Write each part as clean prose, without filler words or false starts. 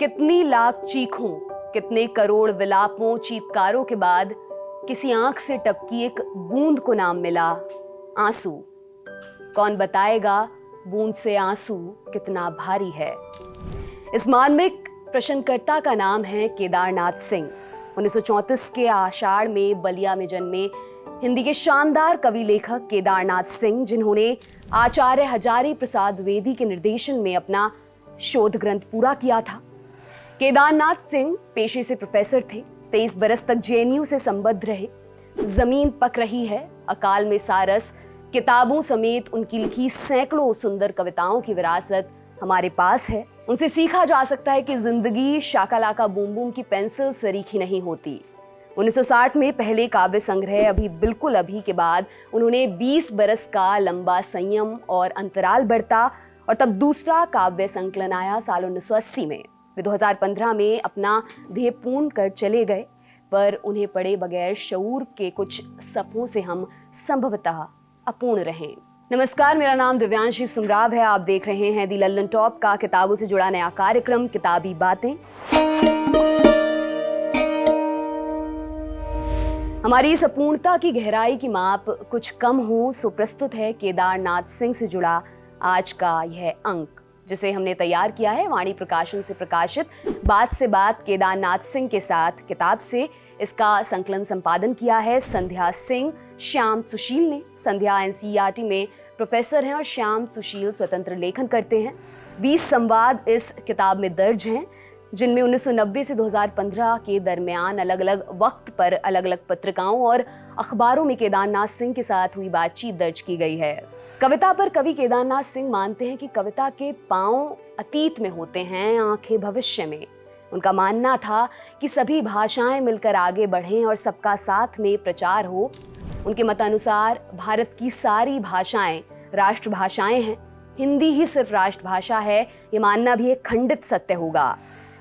कितनी लाख चीखों, कितने करोड़ विलापों चीत्कारों के बाद किसी आंख से टपकी एक बूंद को नाम मिला आंसू। कौन बताएगा बूंद से आंसू कितना भारी है। इस मार्मिक प्रश्नकर्ता का नाम है केदारनाथ सिंह। 1934 के आषाढ़ में बलिया में जन्मे हिंदी के शानदार कवि लेखक केदारनाथ सिंह, जिन्होंने आचार्य हजारी प्रसाद द्विवेदी के निर्देशन में अपना शोध ग्रंथ पूरा किया था। केदारनाथ सिंह पेशे से प्रोफेसर थे। 23 बरस तक जेएनयू से संबद्ध रहे। जमीन पक रही है, अकाल में सारस, किताबों समेत उनकी लिखी सैकड़ों सुंदर कविताओं की विरासत हमारे पास है। उनसे सीखा जा सकता है कि जिंदगी शाकालाका बूम बूम की पेंसिल सरीखी नहीं होती। 1960 में पहले काव्य संग्रह अभी बिल्कुल अभी के बाद उन्होंने 20 बरस का लंबा संयम और अंतराल बरता और तब दूसरा काव्य संकलन आया साल 1980 में। वे 2015 में अपना ध्येय पूर्ण कर चले गए, पर उन्हें पड़े बगैर शऊर के कुछ सफ़ों से हम संभवतः अपूर्ण रहें। नमस्कार, मेरा नाम दिव्यांशी सुमराव है। आप देख रहे हैं दी लल्लन टॉप का किताबों से जुड़ा नया कार्यक्रम किताबी बातें। हमारी इस अपूर्णता की गहराई की माप कुछ कम हो, सो प्रस्तुत है केदारनाथ सिंह से जुड़ा आज का यह अंक, जिसे हमने तैयार किया है वाणी प्रकाशन से प्रकाशित बात से बात केदारनाथ सिंह के साथ किताब से। इसका संकलन संपादन किया है संध्या सिंह, श्याम सुशील ने। संध्या एनसीईआरटी में प्रोफेसर हैं और श्याम सुशील स्वतंत्र लेखन करते हैं। 20 संवाद इस किताब में दर्ज हैं, जिनमें 1990 से 2015 के दरमियान अलग अलग वक्त पर अलग अलग पत्रिकाओं और अखबारों में केदारनाथ सिंह के साथ हुई बातचीत दर्ज की गई है। कविता पर कवि केदारनाथ सिंह मानते हैं कि कविता के पांव अतीत में होते हैं, आंखें भविष्य में। उनका मानना था कि सभी भाषाएं मिलकर आगे बढ़ें और सबका साथ में प्रचार हो। उनके मतानुसार भारत की सारी भाषाएं राष्ट्रभाषाएं हैं। हिंदी ही सिर्फ राष्ट्रभाषा है, ये मानना भी एक खंडित सत्य होगा।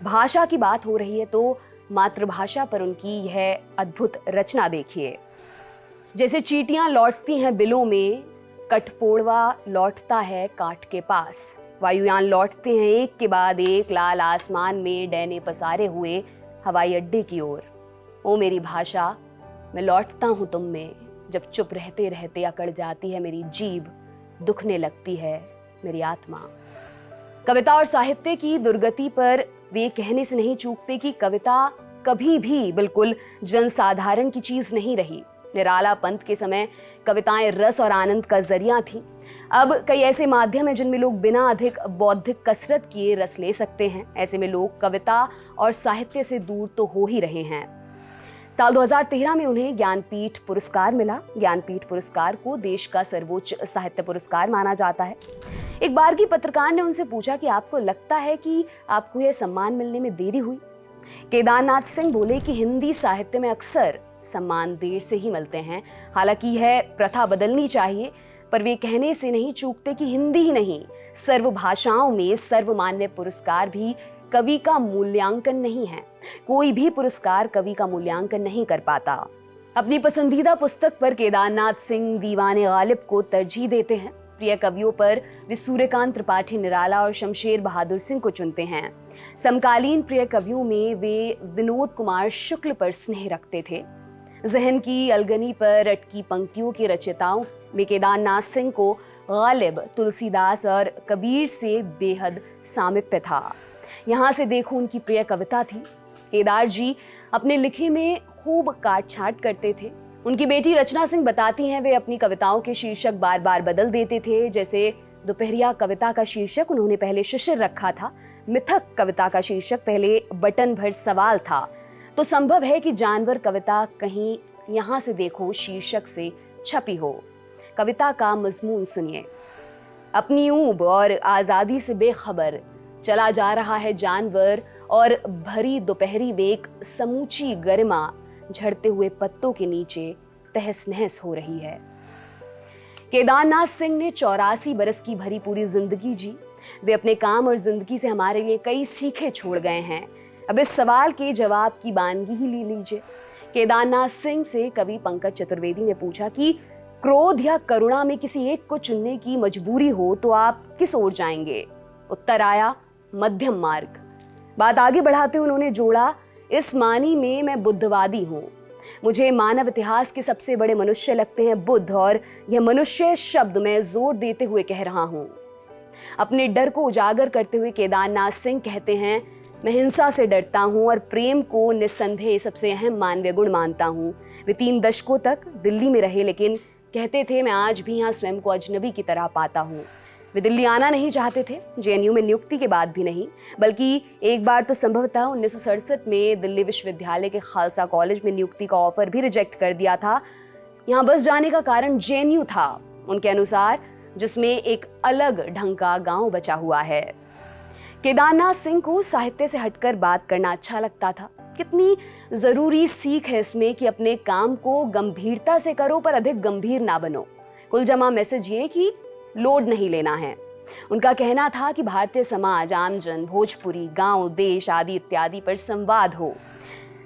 भाषा की बात हो रही है तो मातृभाषा पर उनकी यह अद्भुत रचना देखिए। जैसे चींटियां लौटती हैं बिलों में, कठफोड़वा लौटता है काठ के पास। वायुयान लौटते हैं एक के बाद एक, लाल आसमान में डैने पसारे हुए हवाई अड्डे की ओर। ओ मेरी भाषा, मैं लौटता हूँ तुम में, जब चुप रहते रहते अकड़ जाती है मेरी जीभ, दुखने लगती है मेरी आत्मा। कविता और साहित्य की दुर्गति पर वे कहने से नहीं चूकते कि कविता कभी भी बिल्कुल जनसाधारण की चीज नहीं रही। निराला पंथ के समय कविताएं रस और आनंद का जरिया थीं। अब कई ऐसे माध्यम हैं जिनमें लोग बिना अधिक बौद्धिक कसरत किए रस ले सकते हैं। ऐसे में लोग कविता और साहित्य से दूर तो हो ही रहे हैं। साल 2013 में उन्हें ज्ञानपीठ पुरस्कार मिला। ज्ञानपीठ पुरस्कार को देश का सर्वोच्च साहित्य पुरस्कार माना जाता है। एक बार की पत्रकार ने उनसे पूछा कि आपको लगता है कि आपको यह सम्मान मिलने में देरी हुई? केदारनाथ सिंह बोले कि हिंदी साहित्य में अक्सर सम्मान देर से ही मिलते हैं। हालांकि यह प्रथा बदलनी चाहिए, पर वे कहने से नहीं चूकते कि हिंदी ही नहीं, सर्व भाषाओं में सर्वमान्य पुरस्कार भी कवि का मूल्यांकन नहीं है। कोई भी पुरस्कार कवि का मूल्यांकन नहीं कर पाता। अपनी पसंदीदा पुस्तक पर केदारनाथ सिंह दीवाने गालिब को तरजीह देते हैं। प्रिय कवियों पर वे सूर्यकांत त्रिपाठी निराला और शमशेर बहादुर सिंह को चुनते हैं। समकालीन प्रिय कवियों में वे विनोद कुमार शुक्ल पर स्नेह रखते थे। जहन की अलगनी पर अटकी पंक्तियों के रचयिताओं में केदारनाथ सिंह को गालिब, तुलसीदास और कबीर से बेहद सामिप्य था। यहाँ से देखो उनकी प्रिय कविता थी। केदार जी अपने लिखे में खूब काट छाट करते थे। उनकी बेटी रचना सिंह बताती हैं, वे अपनी कविताओं के शीर्षक बार बार बदल देते थे। जैसे दोपहरिया कविता का शीर्षक उन्होंने पहले शिशिर रखा था। मिथक कविता का शीर्षक पहले बटन भर सवाल था। तो संभव है कि जानवर कविता कहीं यहाँ से देखो शीर्षक से छपी हो। कविता का मजमून सुनिए। अपनी ऊब और आज़ादी से बेखबर चला जा रहा है जानवर, और भरी दोपहरी में एक समूची गरिमा झड़ते हुए पत्तों के नीचे तहस नहस हो रही है। केदारनाथ सिंह ने 84 बरस की भरी पूरी जिंदगी जी। वे अपने काम और जिंदगी से हमारे लिए कई सीखे छोड़ गए हैं। अब इस सवाल के जवाब की बानगी ही ले लीजिए। केदारनाथ सिंह से कवि पंकज चतुर्वेदी ने पूछा कि क्रोध या करुणा में किसी एक को चुनने की मजबूरी हो तो आप किस ओर जाएंगे? उत्तर आया, मध्यम मार्ग। बात आगे बढ़ाते हुए उन्होंने जोड़ा, इस मानी में मैं बुद्धवादी हूँ। मुझे मानव इतिहास के सबसे बड़े मनुष्य लगते हैं बुद्ध, और यह मनुष्य शब्द मैं जोर देते हुए कह रहा हूँ। अपने डर को उजागर करते हुए केदारनाथ सिंह कहते हैं, मैं हिंसा से डरता हूँ और प्रेम को निस्संदेह सबसे अहम मानवीय गुण मानता हूँ। वे 3 दशकों तक दिल्ली में रहे, लेकिन कहते थे मैं आज भी यहाँ स्वयं को अजनबी की तरह पाता हूँ। वे दिल्ली आना नहीं चाहते थे, जेएनयू में नियुक्ति के बाद भी नहीं, बल्कि एक बार तो संभवतः 1967 में दिल्ली विश्वविद्यालय के खालसा कॉलेज में नियुक्ति का ऑफर भी रिजेक्ट कर दिया था। यहाँ बस जाने का कारण जेएनयू था, उनके अनुसार, जिसमें एक अलग ढंग का गांव बचा हुआ है। केदारनाथ सिंह को साहित्य से हटकर बात करना अच्छा लगता था। कितनी जरूरी सीख है इसमें कि अपने काम को गंभीरता से करो पर अधिक गंभीर ना बनो। कुल जमा मैसेज ये कि लोड नहीं लेना है। उनका कहना था कि भारतीय समाज, आमजन, भोजपुरी, गांव, देश आदि इत्यादि पर संवाद हो।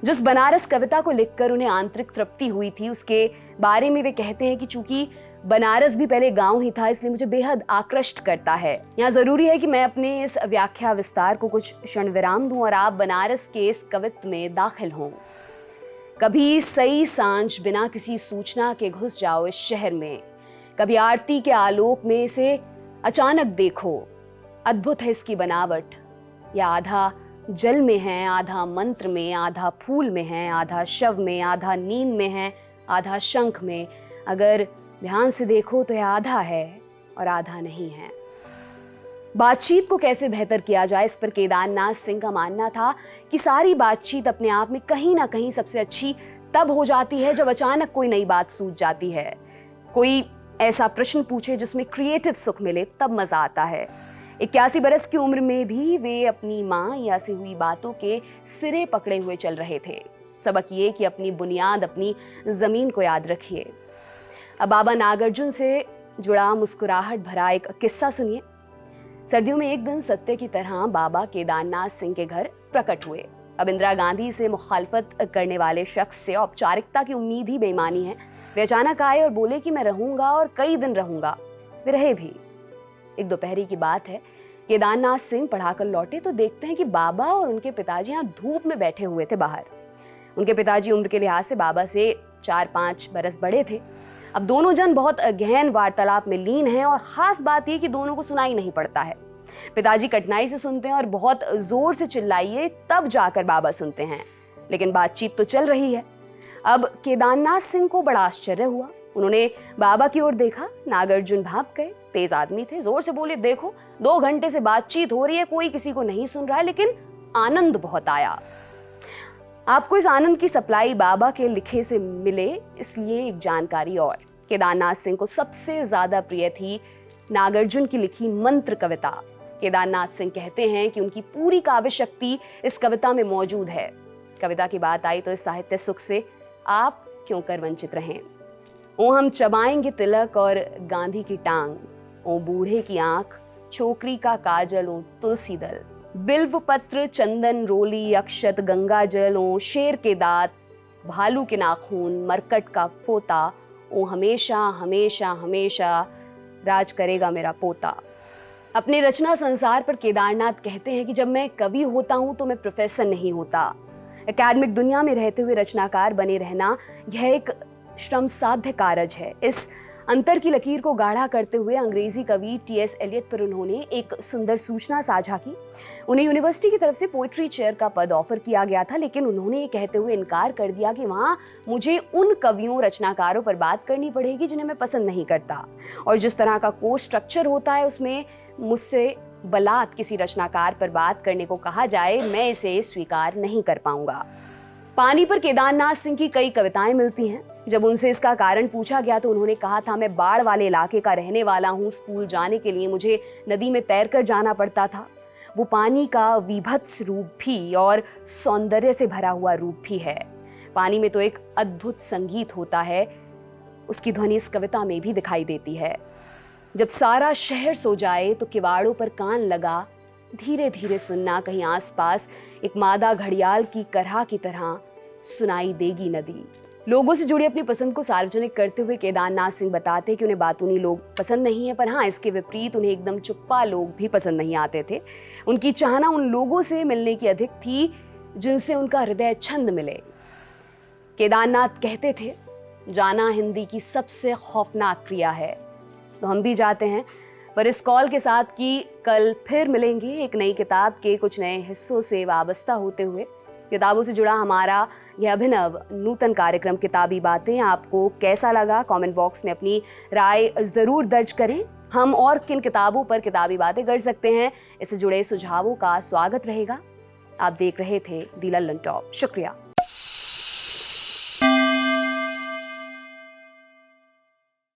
जिस बनारस कविता को लिखकर उन्हें आंतरिक तृप्ति हुई थी, उसके बारे में वे कहते हैं कि चूंकि बनारस भी पहले गांव ही था, इसलिए मुझे बेहद आकृष्ट करता है। यहाँ जरूरी है कि मैं अपने इस व्याख्या विस्तार को कुछ क्षण विराम दूं और आप बनारस के इस कवित्व में दाखिल हों। कभी सई सांझ बिना किसी सूचना के घुस जाओ इस शहर में, कभी आरती के आलोक में इसे अचानक देखो। अद्भुत है इसकी बनावट, यह आधा जल में है, आधा मंत्र में, आधा फूल में है, आधा शव में, आधा नींद में है, आधा शंख में। अगर ध्यान से देखो तो यह आधा है और आधा नहीं है। बातचीत को कैसे बेहतर किया जाए, इस पर केदारनाथ सिंह का मानना था कि सारी बातचीत अपने आप में कहीं ना कहीं सबसे अच्छी तब हो जाती है जब अचानक कोई नई बात सूझ जाती है, कोई ऐसा प्रश्न पूछे जिसमें क्रिएटिव सुख मिले, तब मजा आता है। 81 बरस की उम्र में भी वे अपनी माँ या से हुई बातों के सिरे पकड़े हुए चल रहे थे। सबक ये कि अपनी बुनियाद, अपनी जमीन को याद रखिए। अब बाबा नागार्जुन से जुड़ा मुस्कुराहट भरा एक किस्सा सुनिए। सर्दियों में एक दिन सत्य की तरह बाबा केदारनाथ सिंह के घर प्रकट हुए। अब इंदिरा गांधी से मुखालफत करने वाले शख्स से औपचारिकता की उम्मीद ही बेईमानी है। वे अचानक आए और बोले कि मैं रहूंगा और कई दिन रहूंगा। वे रहे भी। एक दोपहरी की बात है, केदारनाथ सिंह पढ़ाकर लौटे तो देखते हैं कि बाबा और उनके पिताजी यहाँ धूप में बैठे हुए थे बाहर। उनके पिताजी उम्र के लिहाज से बाबा से 4-5 बरस बड़े थे। अब दोनों जन बहुत गहन वार्तालाप में लीन हैं और खास बात यह कि दोनों को सुनाई नहीं पड़ता है। पिताजी कठिनाई से सुनते हैं और बहुत जोर से चिल्लाइए तब जाकर बाबा सुनते हैं, लेकिन बातचीत तो चल रही है। अब केदारनाथ सिंह को बड़ा आश्चर्य हुआ। उन्होंने बाबा की ओर देखा। नागार्जुन भाप गए। तेज आदमी थे, जोर से बोले, देखो 2 घंटे से बातचीत हो रही है, कोई किसी को नहीं सुन रहा है, लेकिन आनंद बहुत आया। आपको इस आनंद की सप्लाई बाबा के लिखे से मिले, इसलिए एक जानकारी और। केदारनाथ सिंह को सबसे ज्यादा प्रिय थी नागार्जुन की लिखी मंत्र कविता। केदारनाथ सिंह कहते हैं कि उनकी पूरी काव्य शक्ति इस कविता में मौजूद है। कविता की बात आई तो इस साहित्य सुख से आप क्यों कर वंचित रहें। ओ हम चबाएंगे तिलक और गांधी की टांग, ओ बूढ़े की आंख, छोकरी का काजल, ओ तुलसी दल, बिल्व पत्र, चंदन, रोली, अक्षत, गंगा जल, ओ शेर के दांत, भालू के नाखून, मरकट का फोता, ओ हमेशा हमेशा हमेशा राज करेगा मेरा पोता। अपने रचना संसार पर केदारनाथ कहते हैं कि जब मैं कवि होता हूं तो मैं प्रोफेसर नहीं होता। एकेडमिक दुनिया में रहते हुए रचनाकार बने रहना यह एक श्रम साध्य कार्य है। इस अंतर की लकीर को गाढ़ा करते हुए अंग्रेजी कवि टी.एस. एलियट पर उन्होंने एक सुंदर सूचना साझा की। उन्हें यूनिवर्सिटी की तरफ से पोइट्री चेयर का पद ऑफर किया गया था, लेकिन उन्होंने ये कहते हुए इनकार कर दिया कि वहाँ मुझे उन कवियों, रचनाकारों पर बात करनी पड़ेगी जिन्हें मैं पसंद नहीं करता, और जिस तरह का कोर्स स्ट्रक्चर होता है उसमें मुझसे बलात् किसी रचनाकार पर बात करने को कहा जाए, मैं इसे स्वीकार नहीं कर पाऊंगा। पानी पर केदारनाथ सिंह की कई कविताएं मिलती हैं। जब उनसे इसका कारण पूछा गया तो उन्होंने कहा था, मैं बाढ़ वाले इलाके का रहने वाला हूँ। स्कूल जाने के लिए मुझे नदी में तैरकर जाना पड़ता था। वो पानी का विभत्स रूप भी और सौंदर्य से भरा हुआ रूप भी है। पानी में तो एक अद्भुत संगीत होता है, उसकी ध्वनि इस कविता में भी दिखाई देती है। जब सारा शहर सो जाए तो किवाड़ों पर कान लगा, धीरे धीरे सुनना, कहीं आसपास एक मादा घड़ियाल की करहा की तरह सुनाई देगी नदी। लोगों से जुड़ी अपनी पसंद को सार्वजनिक करते हुए केदारनाथ सिंह बताते कि उन्हें बातूनी लोग पसंद नहीं है, पर हाँ, इसके विपरीत उन्हें एकदम चुप्पा लोग भी पसंद नहीं आते थे। उनकी चाहना उन लोगों से मिलने की अधिक थी जिनसे उनका हृदय छंद मिले। केदारनाथ कहते थे, जाना हिंदी की सबसे खौफनाक क्रिया है। तो हम भी जाते हैं, पर इस कॉल के साथ कि कल फिर मिलेंगे एक नई किताब के कुछ नए हिस्सों से वाबस्ता होते हुए। किताबों से जुड़ा हमारा यह अभिनव नूतन कार्यक्रम किताबी बातें आपको कैसा लगा? कमेंट बॉक्स में अपनी राय जरूर दर्ज करें। हम और किन किताबों पर किताबी बातें कर सकते हैं, इससे जुड़े सुझावों का स्वागत रहेगा। आप देख रहे थे दी लल्लन टॉप। शुक्रिया।